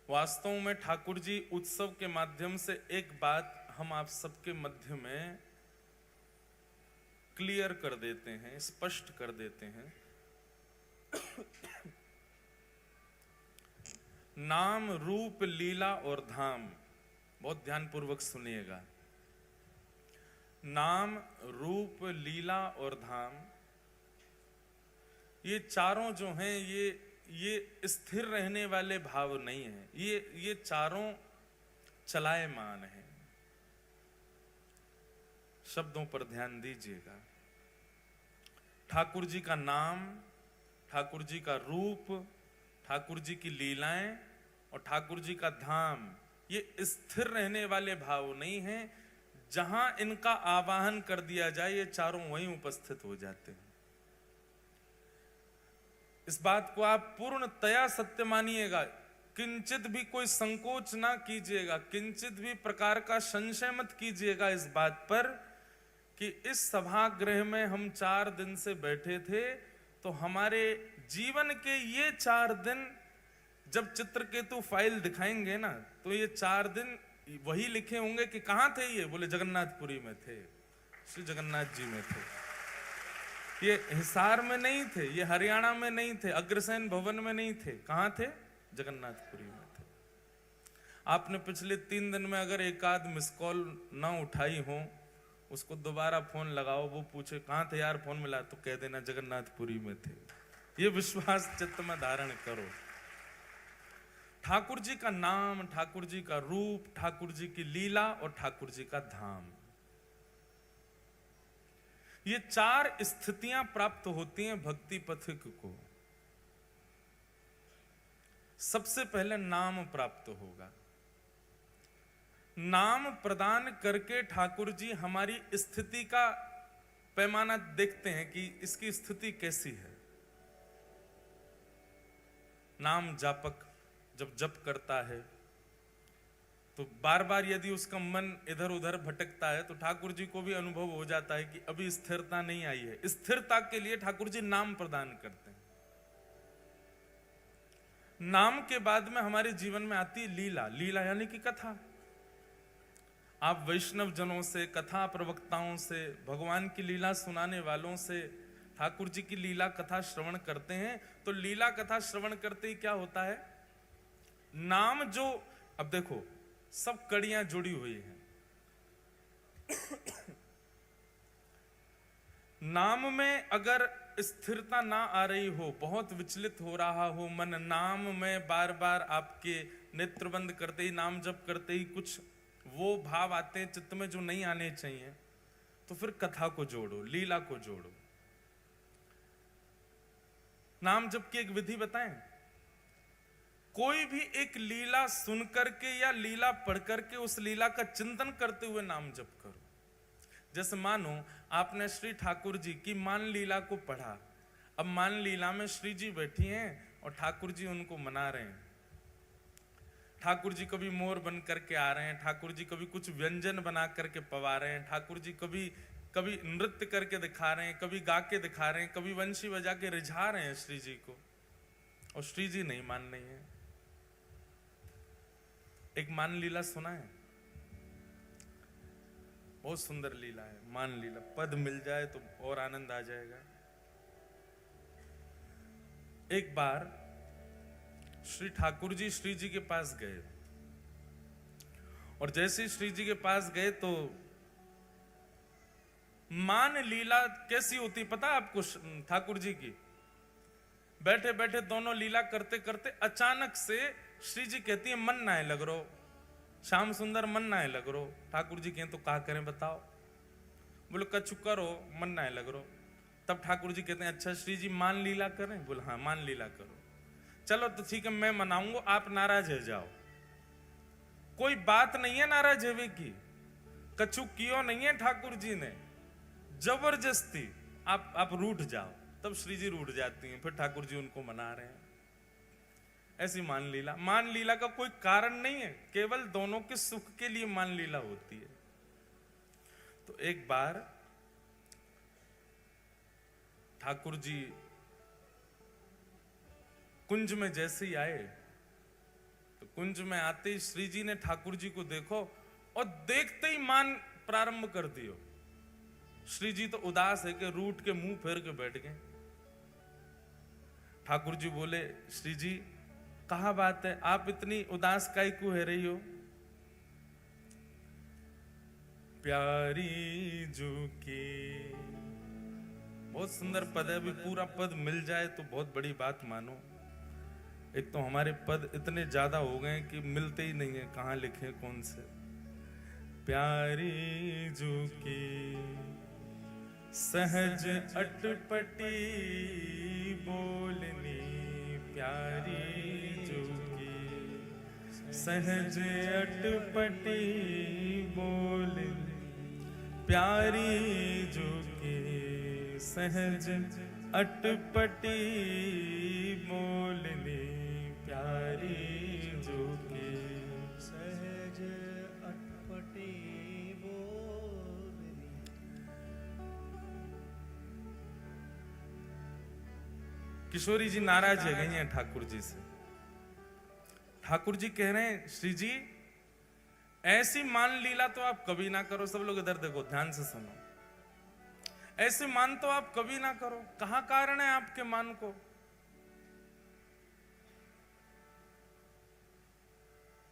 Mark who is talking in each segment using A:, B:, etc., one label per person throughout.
A: वास्तव में ठाकुर जी उत्सव के माध्यम से एक बात हम आप सबके मध्य में क्लियर कर देते हैं, स्पष्ट कर देते हैं। नाम, रूप, लीला और धाम, बहुत ध्यानपूर्वक सुनिएगा। नाम, रूप, लीला और धाम, ये चारों जो हैं ये स्थिर रहने वाले भाव नहीं हैं। ये चारों चलायमान हैं। शब्दों पर ध्यान दीजिएगा। ठाकुर जी का नाम, ठाकुर जी का रूप, ठाकुर जी की लीलाएं और ठाकुर जी का धाम, ये स्थिर रहने वाले भाव नहीं हैं। जहां इनका आवाहन कर दिया जाए ये चारों वहीं उपस्थित हो जाते हैं। इस बात को आप पूर्णतया सत्य मानिएगा। किंचित भी कोई संकोच ना कीजिएगा, किंचित भी प्रकार का संशय मत कीजिएगा इस बात पर कि इस सभागृह में हम 4 दिन से बैठे थे, तो हमारे जीवन के ये 4 दिन जब चित्रकेतु फाइल दिखाएंगे ना, तो ये 4 दिन वही लिखे होंगे कि कहां थे ये, बोले जगन्नाथपुरी में थे, श्री जगन्नाथ जी में थे। ये हिसार में नहीं थे, ये हरियाणा में नहीं थे, अग्रसेन भवन में नहीं थे, कहां थे, जगन्नाथपुरी में थे। आपने पिछले 3 दिन में अगर एक आध मिस कॉल ना उठाई हो, उसको दोबारा फोन लगाओ, वो पूछे कहां थे यार, फोन मिला, तो कह देना जगन्नाथपुरी में थे। ये विश्वास चित्त में धारण करो। ठाकुर जी का नाम, ठाकुर जी का रूप, ठाकुर जी की लीला और ठाकुर जी का धाम, ये 4 स्थितियां प्राप्त होती हैं भक्ति पथिक को। सबसे पहले नाम प्राप्त होगा। नाम प्रदान करके ठाकुर जी हमारी स्थिति का पैमाना देखते हैं कि इसकी स्थिति कैसी है। नाम जापक जब जप करता है तो बार बार यदि उसका मन इधर उधर भटकता है तो ठाकुर जी को भी अनुभव हो जाता है कि अभी स्थिरता नहीं आई है। स्थिरता के लिए ठाकुर जी नाम प्रदान करते हैं। नाम के बाद में हमारे जीवन में आती है लीला। लीला यानी कि कथा। आप वैष्णव जनों से, कथा प्रवक्ताओं से, भगवान की लीला सुनाने वालों से ठाकुर जी की लीला कथा श्रवण करते हैं, तो लीला कथा श्रवण करते ही क्या होता है, नाम जो, अब देखो सब कड़ियां जुड़ी हुई हैं। नाम में अगर स्थिरता ना आ रही हो, बहुत विचलित हो रहा हो मन, नाम में बार बार आपके नेत्र बंद करते ही, नाम जप करते ही कुछ वो भाव आते हैं चित्त में जो नहीं आने चाहिए, तो फिर कथा को जोड़ो, लीला को जोड़ो। नाम जप की एक विधि बताएं। कोई भी एक लीला सुन करके या लीला पढ़ करके उस लीला का चिंतन करते हुए नाम जप करो। जैसे मानो आपने श्री ठाकुर जी की मान लीला को पढ़ा। अब मान लीला में श्री जी बैठी हैं और ठाकुर जी उनको मना रहे हैं। ठाकुर जी कभी मोर बन करके आ रहे हैं, ठाकुर जी कभी कुछ व्यंजन बना करके पवा रहे हैं, ठाकुर जी कभी कभी नृत्य करके दिखा रहे हैं, कभी गा के दिखा रहे हैं, कभी वंशी बजा के रिझा रहे हैं श्री जी को, और श्री जी नहीं मान रही है। एक मान लीला सुना है, बहुत सुंदर लीला है मान लीला। पद मिल जाए तो और आनंद आ जाएगा। एक बार श्री ठाकुर जी श्री जी के पास गए, और जैसे ही श्री जी के पास गए तो मान लीला कैसी होती पता आपको ठाकुर जी की? बैठे बैठे दोनों लीला करते करते अचानक से श्री जी कहती है मन ना लग रो, श्याम सुंदर मन ना लग रो। ठाकुर जी कहें तो क्या करें बताओ? बोले कछु करो, मन ना लग रो। तब ठाकुर जी कहते हैं अच्छा श्री जी मान लीला करें? बोले हाँ मान लीला करो। चलो तो ठीक है मैं मनाऊंगा, आप नाराज हो जाओ। कोई बात नहीं है नाराज होने की, कछु कियो नहीं है ठाकुर जी ने, जबरदस्ती आप रूठ जाओ। तब श्री जी रूठ जाती हैं, फिर ठाकुर जी उनको मना रहे हैं। ऐसी मान लीला। मान लीला का कोई कारण नहीं है, केवल दोनों के सुख के लिए मान लीला होती है। तो एक बार ठाकुर जी कुंज में जैसे ही आए तो कुंज में आते ही श्री जी ने ठाकुर जी को देखो और देखते ही मान प्रारंभ कर दियो। श्री जी तो उदास है कि रूठ के मुंह फेर के बैठ गए। ठाकुर जी बोले, श्री जी कहा बात है, आप इतनी उदास काहे को है रही हो? प्यारी जू की, बहुत सुंदर पद है, अभी पूरा पद मिल जाए तो बहुत बड़ी बात मानो। एक तो हमारे पद इतने ज्यादा हो गए कि मिलते ही नहीं है, कहां लिखे कौन से। प्यारी जू की सहज अटपटी बोलनी, प्यारी जू की सहज अटपटी बोलनी, प्यारी जू की सहज अटपटी बोलनी, प्यारी जू की
B: सहज अटपटी बोलनी।
A: किशोरी जी नाराज है गई हैं ठाकुर जी से। ठाकुर जी कह रहे हैं, श्री जी ऐसी मान लीला तो आप कभी ना करो। सब लोग इधर देखो, ध्यान से सुनो। ऐसे मान तो आप कभी ना करो। कहां कारण है आपके मान को?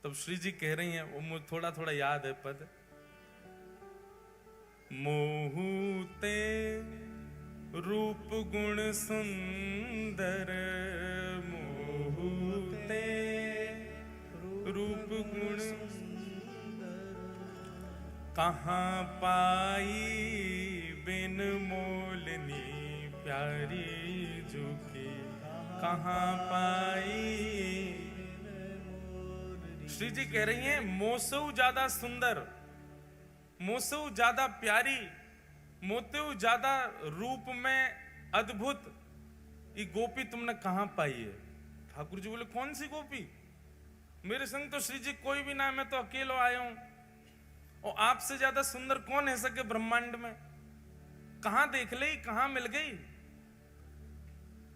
A: तब श्री जी कह रही हैं, वो मुझे थोड़ा थोड़ा याद है पद। मोहूते रूप गुण सुंदर, मोहूते रूप गुण कहाँ पाई बिन मोलनी, प्यारी जू की कहाँ पाई। श्री जी कह रही हैं, मोसऊ ज्यादा सुंदर, मोसऊ ज्यादा प्यारी, मोतेऊ ज्यादा रूप में अद्भुत ये गोपी तुमने कहां पाई है? ठाकुर जी बोले, कौन सी गोपी? मेरे संग तो श्री जी कोई भी ना है, मैं तो अकेलो आया हूं। और आपसे ज्यादा सुंदर कौन है सके ब्रह्मांड में? कहां देख ली, कहां मिल गई?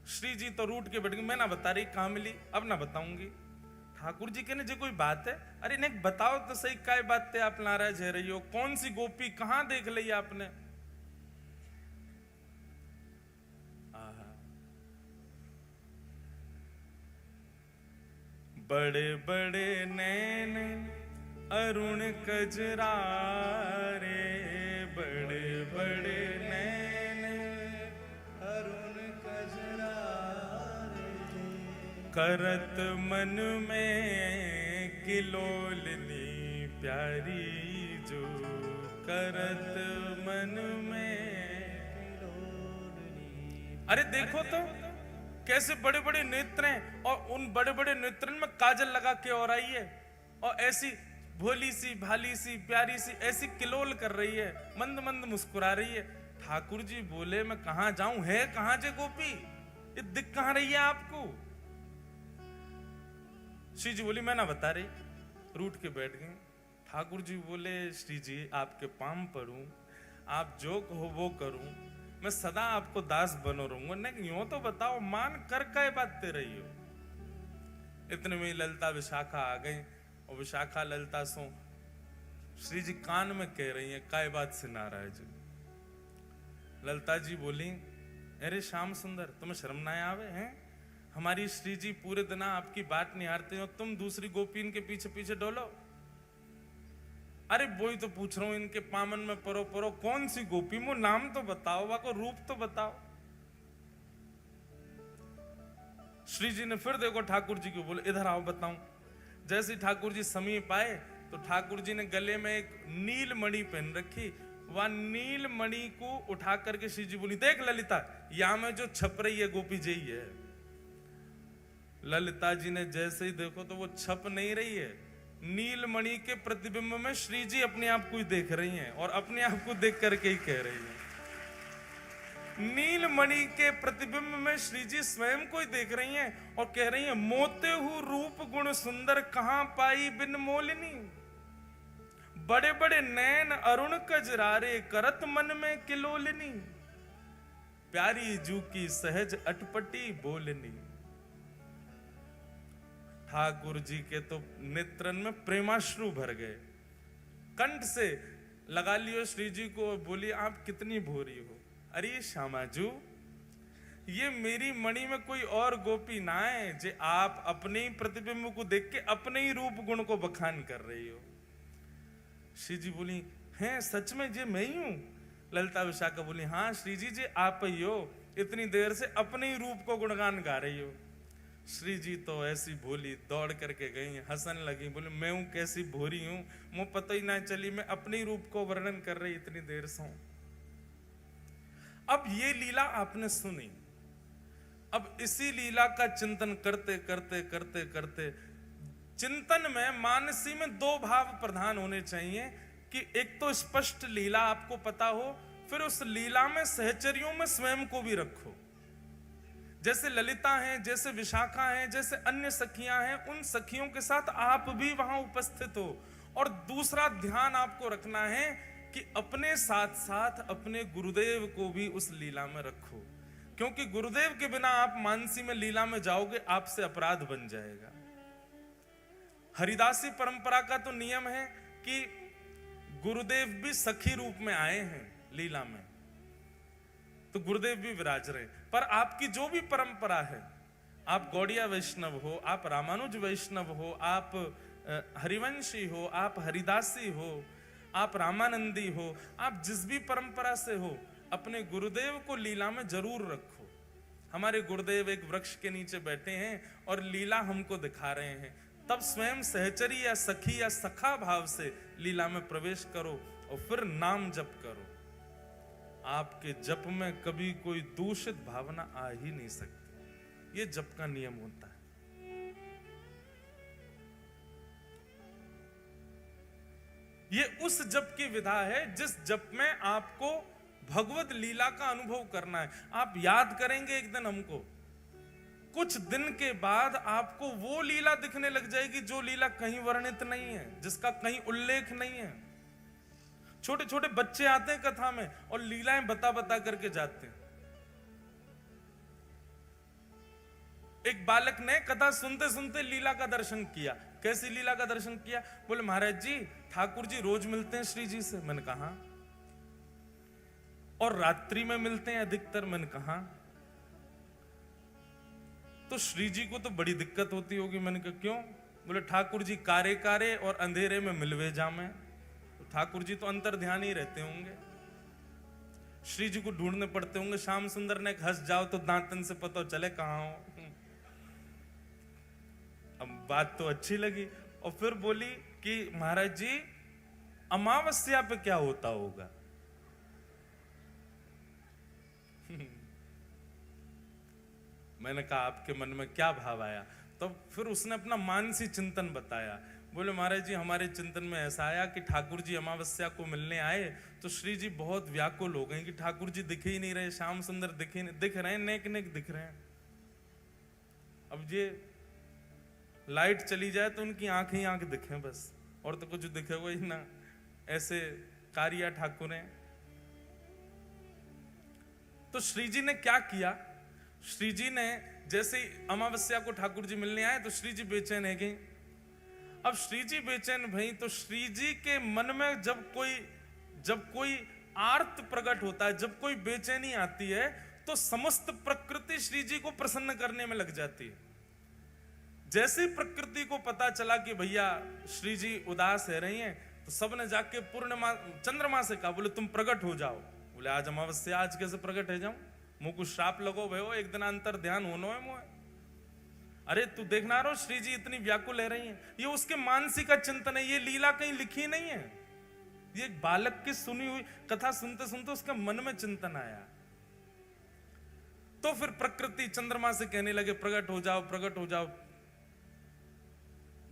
A: श्री जी तो रूठ के बैठ गए, मैं ना बता रही कहां मिली, अब ना बताऊंगी। ठाकुर जी कहने, जी कोई बात है? अरे नहीं बताओ तो सही, काय बात है आप नाराज है रही हो? कौन सी गोपी कहां देख ली आपने? बड़े बड़े नैन अरुण कजरारे, बड़े बड़े नैन
B: अरुण कजरारे,
A: करत मन में किलोलनी, प्यारी जो करत मन में किलोलनी। अरे देखो तो कैसे बड़े बड़े नेत्र हैं, और उन बड़े बड़े नेत्रों में काजल लगा के और आई है, और ऐसी भोली सी भाली सी प्यारी सी ऐसी किलोल कर रही है, मंद मंद मुस्कुरा रही है। ठाकुर जी बोले, मैं कहां जाऊं, है कहां जे गोपी, ये दिख कहां रही है आपको? श्री जी बोली, मैं ना बता रही, रूठ के बैठ गए। ठाकुर जी बोले, श्री जी आपके पांव पड़ूं, आप जो कहो वो करूं, मैं सदा आपको दास बनो रहूंगा। नहीं यूं तो बताओ, मान कर काय बातते रही हो? इतने में ललिता विशाखा आ गई, और विशाखा ललिता सो श्री जी कान में कह रही है, काय बात से नाराज? ललिता जी बोली, अरे श्याम सुंदर, तुम्हें शर्म ना आवे हैं? हमारी श्री जी पूरे दिन आपकी बात निहारते हो, तुम दूसरी गोपीन के पीछे पीछे डोलो। अरे वही तो पूछ रहा हूं, इनके पामन में परो परो कौन सी गोपी? मो नाम तो बताओ, वाको रूप तो बताओ। श्री जी ने फिर देखो ठाकुर जी को बोले, इधर आओ बताऊं। जैसे ठाकुर जी समीप आए तो ठाकुर जी ने गले में एक नील मणि पहन रखी, वह नील मणि को उठा करके श्री जी बोली, देख ललिता, यहां में जो छप रही है गोपी जी है। ललिता जी ने जैसे ही देखो तो वो छप नहीं रही है, नीलमणि के प्रतिबिंब में श्री जी अपने आप को ही देख रही हैं, और अपने आप को देख करके ही कह रही हैं। नीलमणि के प्रतिबिंब में श्री जी स्वयं को ही देख रही हैं और कह रही हैं, मोते हु रूप गुण सुंदर कहां पाई बिन मोलिनी, बड़े बड़े नैन अरुण कजरारे करत मन में किलोलिनी, प्यारी जू की सहज अटपटी बोलनी। ठाकुर जी के तो नेत्रन में प्रेमाश्रु भर गए, कंठ से लगा लियो श्री जी को, बोली आप कितनी भोरी हो। अरे श्यामाजू, ये मेरी मणि में कोई और गोपी ना है जे आप अपने ही प्रतिबिंब को देख के अपने ही रूप गुण को बखान कर रही हो। श्री जी बोली हैं सच में जे मैं ही हूं? ललिता विशाखा बोली हाँ श्री जी आप ही हो, इतनी देर से अपने ही रूप को गुणगान गा रही हो। श्री जी तो ऐसी भोली दौड़ करके गई, हंसने लगी, बोले मैं हूं कैसी भोरी हूं, मुझे पता ही ना चली मैं अपने ही रूप को वर्णन कर रही इतनी देर से हूं। अब ये लीला आपने सुनी, अब इसी लीला का चिंतन करते करते करते करते चिंतन में मानसी में दो भाव प्रधान होने चाहिए कि एक तो स्पष्ट लीला आपको पता हो, फिर उस लीला में सहचर्यों में स्वयं को भी रखो। जैसे ललिता हैं, जैसे विशाखा हैं, जैसे अन्य सखियां हैं, उन सखियों के साथ आप भी वहां उपस्थित हो। और दूसरा ध्यान आपको रखना है कि अपने साथ साथ अपने गुरुदेव को भी उस लीला में रखो, क्योंकि गुरुदेव के बिना आप मानसी में लीला में जाओगे आपसे अपराध बन जाएगा। हरिदासी परंपरा का तो नियम है कि गुरुदेव भी सखी रूप में आए हैं लीला में, तो गुरुदेव भी विराज रहे। पर आपकी जो भी परंपरा है, आप गौड़िया वैष्णव हो, आप रामानुज वैष्णव हो, आप हरिवंशी हो, आप हरिदासी हो, आप रामानंदी हो, आप जिस भी परंपरा से हो, अपने गुरुदेव को लीला में जरूर रखो। हमारे गुरुदेव एक वृक्ष के नीचे बैठे हैं और लीला हमको दिखा रहे हैं, तब स्वयं सहचरी या सखी या सखा भाव से लीला में प्रवेश करो और फिर नाम जप करो। आपके जप में कभी कोई दूषित भावना आ ही नहीं सकती, ये जप का नियम होता है। ये उस जप की विधा है जिस जप में आपको भगवत लीला का अनुभव करना है। आप याद करेंगे एक दिन हमको, कुछ दिन के बाद आपको वो लीला दिखने लग जाएगी जो लीला कहीं वर्णित नहीं है, जिसका कहीं उल्लेख नहीं है। छोटे छोटे बच्चे आते हैं कथा में और लीलाएं बता बता करके जाते हैं। एक बालक ने कथा सुनते सुनते लीला का दर्शन किया। कैसी लीला का दर्शन किया? बोले महाराज जी ठाकुर जी रोज मिलते हैं श्री जी से। मैंने कहा और रात्रि में मिलते हैं अधिकतर। मैंने कहा तो श्री जी को तो बड़ी दिक्कत होती होगी। मैंने कहा क्यों? बोले ठाकुर जी कारे कारे और अंधेरे में मिलवे जामे। तो ठाकुर जी तो अंतर ध्यान ही रहते होंगे, श्री जी को ढूंढने पड़ते होंगे। श्याम सुंदर ने हंस जाओ तो दांतन से पता चले कहां हो। अब बात तो अच्छी लगी और फिर बोली कि महाराज जी अमावस्या पे क्या होता होगा? मैंने कहा आपके मन में क्या भाव आया? तो फिर उसने अपना मानसी चिंतन बताया। बोले महाराज जी हमारे चिंतन में ऐसा आया कि ठाकुर जी अमावस्या को मिलने आए तो श्री जी बहुत व्याकुल हो गए कि ठाकुर जी दिख ही नहीं रहे, श्याम सुंदर दिख ही नहीं, दिख रहे हैं नेक नेक दिख रहे हैं। अब ये लाइट चली जाए तो उनकी आंख ही आंख दिखे बस, और तो कुछ दिखे हुआ ही ना। ऐसे कारिया ठाकुर हैं। तो श्री जी ने क्या किया? श्री जी ने जैसे ही अमावस्या को ठाकुर जी मिलने आए तो श्री जी बेचैन है गई। अब श्री जी बेचैन भई तो श्री जी के मन में जब कोई आर्त प्रकट होता है, जब कोई बेचैनी आती है तो समस्त प्रकृति श्री जी को प्रसन्न करने में लग जाती है। जैसे प्रकृति को पता चला कि भैया श्री जी उदास है रही हैं, तो सबने जाके पूर्णिमा चंद्रमा से कहा, बोले तुम प्रकट हो जाओ। बोले आज अमावस्या, आज कैसे प्रकट है जाऊं? मुझे कुछ श्राप लगो भयो, एक दिन अंतर ध्यान होनो है मुझे। अरे तू देखना रो श्री जी इतनी व्याकुल है रही हैं। ये उसके मानसी का चिंतन है, ये लीला कहीं लिखी नहीं है। ये एक बालक की सुनी हुई कथा सुनते सुनते उसके मन में चिंतन आया। तो फिर प्रकृति चंद्रमा से कहने लगे प्रकट हो जाओ, प्रकट हो जाओ।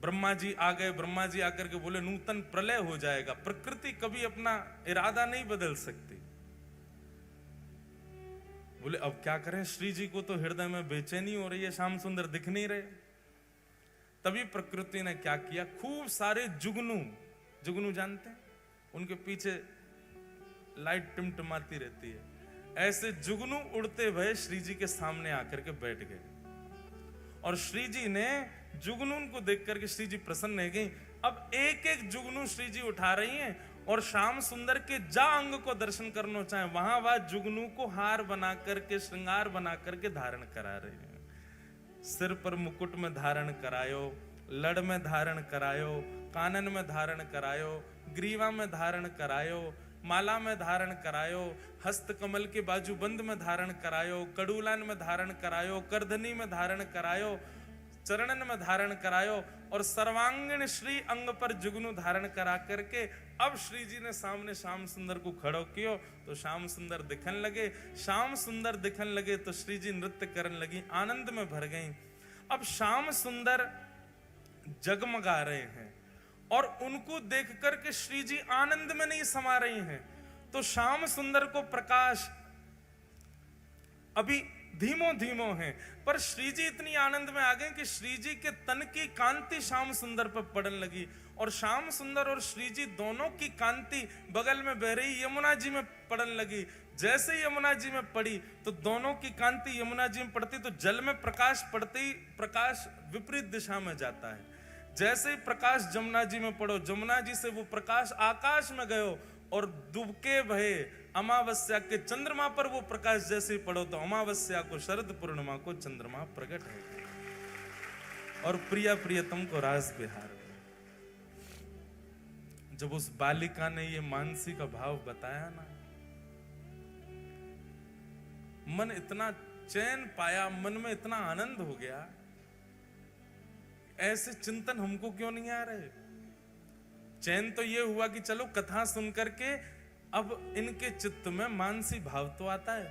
A: ब्रह्मा जी आ गए। ब्रह्मा जी आकर के बोले नूतन प्रलय हो जाएगा। प्रकृति कभी अपना इरादा नहीं बदल सकती। बोले अब क्या करें? श्री जी को तो हृदय में बेचैनी हो रही है, श्याम सुंदर दिख नहीं रहे। तभी प्रकृति ने क्या किया? खूब सारे जुगनू जानते हैं, उनके पीछे लाइट टिमटिमाती रहती है, ऐसे जुगनू उड़ते हुए श्री जी के सामने आकर के बैठ गए। और श्री जी ने जुगनू को देख करके श्री जी प्रसन्न है गई। अब एक एक जुगनू श्री जी उठा रही हैं और श्याम सुंदर के जा अंग को दर्शन करना चाहे वहां वह जुगनू को हार बना करके श्रृंगार बना करके धारण करा रहे हैं। सिर पर मुकुट में धारण करायो, लड़ में धारण करायो, कानन में धारण करायो, ग्रीवा में धारण करायो, माला में धारण करायो, हस्त कमल के बाजूबंद में धारण करायो, कड़ूलान में धारण करायो, करधनी में धारण करायो, चरणन में धारण करायो और सर्वांगीण श्री अंग पर जुगनू धारण करा करके अब श्री जी ने सामने श्याम सुंदर को खड़ो कियो तो श्याम सुंदर दिखन लगे। श्याम सुंदर दिखन लगे तो श्री जी नृत्य करने लगी, आनंद में भर गई। अब श्याम सुंदर जगमगा रहे हैं और उनको देख करके श्री जी आनंद में नहीं समा रही हैं। तो श्याम सुंदर को प्रकाश अभी धीमो धीमो है, पर श्री जी इतनी आनंद में आ गए कि श्री जी के तन की कांति श्याम सुंदर पर पड़ने लगी और श्याम सुंदर और श्री जी दोनों की कांति बगल में बह रही यमुना जी में पड़ने लगी। जैसे यमुना जी में पड़ी तो दोनों की कांति यमुना जी में पड़ती तो जल में प्रकाश पड़ते ही प्रकाश विपरीत दिशा में जाता है। जैसे ही प्रकाश जमुना जी में पड़ो, जमुना जी से वो प्रकाश आकाश में गयो और डूबके भये अमावस्या के चंद्रमा पर वो प्रकाश जैसे ही पड़ो तो अमावस्या को शरद पूर्णिमा को चंद्रमा प्रकट हो गया और प्रिया प्रियतम को रास बिहार। जब उस बालिका ने ये मानसी का भाव बताया ना, मन इतना चैन पाया, मन में इतना आनंद हो गया। ऐसे चिंतन हमको क्यों नहीं आ रहे? चैन तो ये हुआ कि चलो कथा सुन करके अब इनके चित्त में मानसी भाव तो आता है,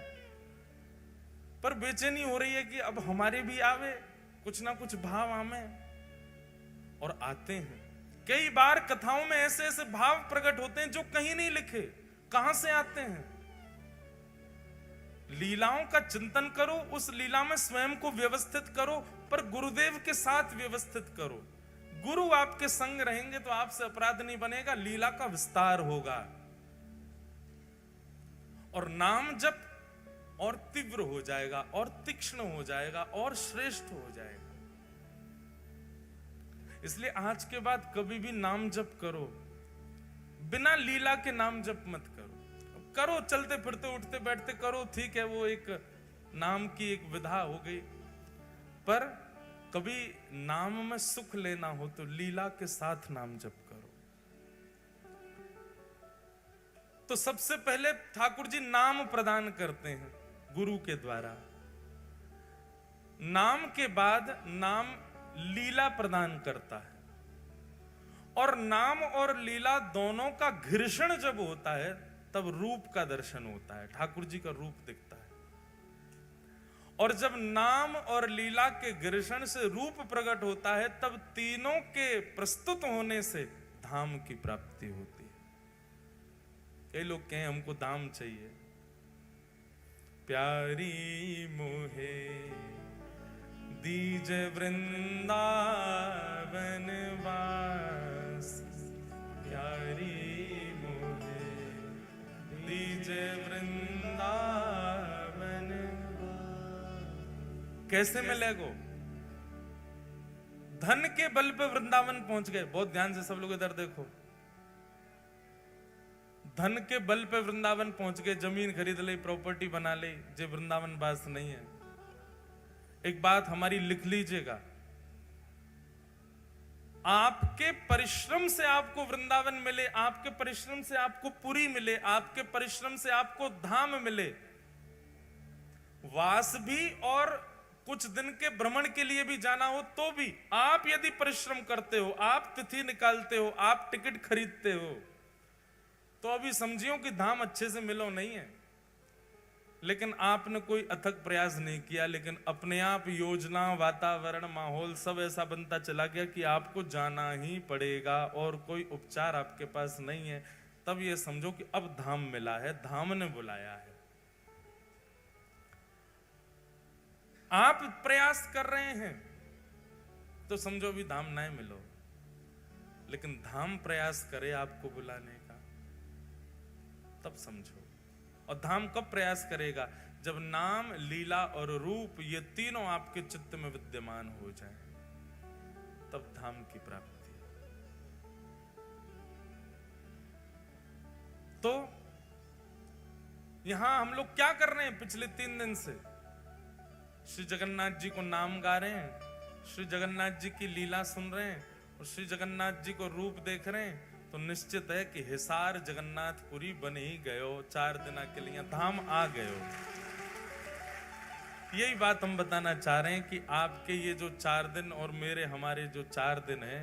A: पर बेचैनी हो रही है कि अब हमारे भी आवे कुछ ना कुछ भाव हमें, और आते हैं। कई बार कथाओं में ऐसे ऐसे भाव प्रकट होते हैं जो कहीं नहीं लिखे, कहां से आते हैं? लीलाओं का चिंतन करो, उस लीला में स्वयं को व्यवस्थित करो, पर गुरुदेव के साथ व्यवस्थित करो। गुरु आपके संग रहेंगे तो आपसे अपराध नहीं बनेगा, लीला का विस्तार होगा और नाम जप और तीव्र हो जाएगा और तीक्ष्ण हो जाएगा और श्रेष्ठ हो जाएगा। इसलिए आज के बाद कभी भी नाम जप करो, बिना लीला के नाम जप मत करो। करो चलते फिरते उठते बैठते करो, ठीक है, वो एक नाम की एक विधा हो गई, पर कभी नाम में सुख लेना हो तो लीला के साथ नाम जप करो। तो सबसे पहले ठाकुर जी नाम प्रदान करते हैं गुरु के द्वारा, नाम के बाद नाम लीला प्रदान करता है, और नाम और लीला दोनों का घर्षण जब होता है तब रूप का दर्शन होता है, ठाकुर जी का रूप दिखता है। और जब नाम और लीला के घर्षण से रूप प्रकट होता है तब तीनों के प्रस्तुत होने से धाम की प्राप्ति होती है। कई लोग कहें हमको धाम चाहिए, प्यारी मोहे दीजे वृंदावन वास, प्यारी मोहे दीजे वृंदावन। कैसे मिलेगो? धन के बल पे वृंदावन पहुंच गए। बहुत ध्यान से सब लोग इधर देखो, धन के बल पे वृंदावन पहुंच गए, जमीन खरीद ली, प्रॉपर्टी बना ली, जे वृंदावन बास नहीं है। एक बात हमारी लिख लीजिएगा, आपके परिश्रम से आपको वृंदावन मिले, आपके परिश्रम से आपको पुरी मिले, आपके परिश्रम से आपको धाम मिले, वास भी और कुछ दिन के भ्रमण के लिए भी जाना हो तो भी आप यदि परिश्रम करते हो, आप तिथि निकालते हो, आप टिकट खरीदते हो, तो अभी समझियो कि धाम अच्छे से मिलो नहीं है। लेकिन आपने कोई अथक प्रयास नहीं किया, लेकिन अपने आप योजना, वातावरण, माहौल सब ऐसा बनता चला गया कि आपको जाना ही पड़ेगा और कोई उपचार आपके पास नहीं है। तब ये समझो कि अब धाम मिला है, धाम ने बुलाया है। आप प्रयास कर रहे हैं तो समझो भी धाम नहीं मिलो, लेकिन धाम प्रयास करे आपको बुलाने का, तब समझो। और धाम कब प्रयास करेगा? जब नाम, लीला और रूप ये तीनों आपके चित्त में विद्यमान हो जाए। तब धाम की प्राप्ति। तो यहां हम लोग क्या कर रहे हैं पिछले 3 दिन से? श्री जगन्नाथ जी को नाम गा रहे हैं, श्री जगन्नाथ जी की लीला सुन रहे हैं और श्री जगन्नाथ जी को रूप देख रहे हैं। तो निश्चित है कि हिसार जगन्नाथपुरी बन ही गयो, 4 दिन के लिए धाम आ गयो। यही बात हम बताना चाह रहे हैं कि आपके ये जो 4 दिन और मेरे हमारे जो 4 दिन है,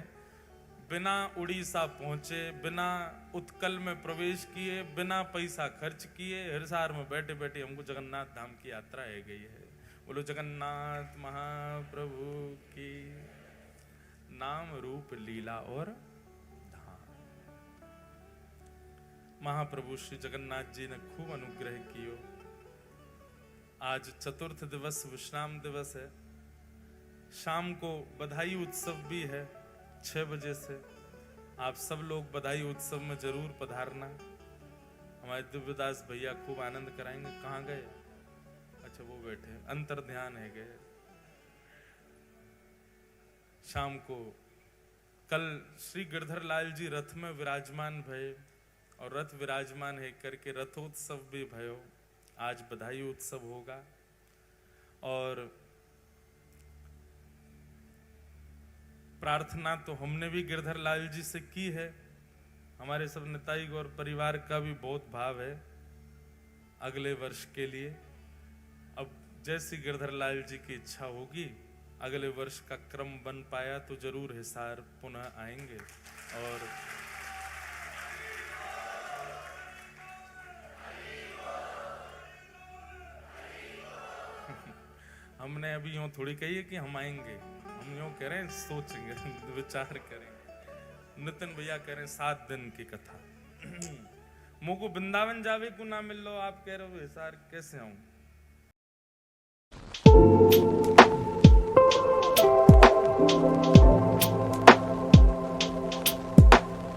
A: बिना उड़ीसा पहुंचे, बिना उत्कल में प्रवेश किए, बिना पैसा खर्च किए, हिसार में बैठे बैठे हमको जगन्नाथ धाम की यात्रा है गई है। बोलो जगन्नाथ महाप्रभु की। नाम रूप लीला और धाम। महाप्रभु श्री जगन्नाथ जी ने खूब अनुग्रह कियो। आज चतुर्थ दिवस विश्राम दिवस है। शाम को बधाई उत्सव भी है 6 बजे से। आप सब लोग बधाई उत्सव में जरूर पधारना। हमारे दिव्यदास भैया खूब आनंद कराएंगे। कहाँ गए? अच्छा वो बैठे, अंतर ध्यान है गए। शाम को कल श्री गिरधर लाल जी रथ में विराजमान भये और रथ विराजमान है करके रथोत्सव भी भयो। आज बधाई उत्सव होगा और प्रार्थना तो हमने भी गिरधर लाल जी से की है। हमारे सब निताई गौर परिवार का भी बहुत भाव है अगले वर्ष के लिए। अब जैसी गिरधर लाल जी की इच्छा होगी, अगले वर्ष का क्रम बन पाया तो जरूर हिसार पुनः आएंगे। और हमने अभी यूं थोड़ी कही है कि हम आएंगे, हम यूं कह रहे हैं सोचेंगे, विचार करेंगे। नितिन भैया कह रहे हैं 7 दिन की कथा। मुझ को वृंदावन जावे को ना मिल लो, आप कह रहे हो हिसार कैसे आऊं?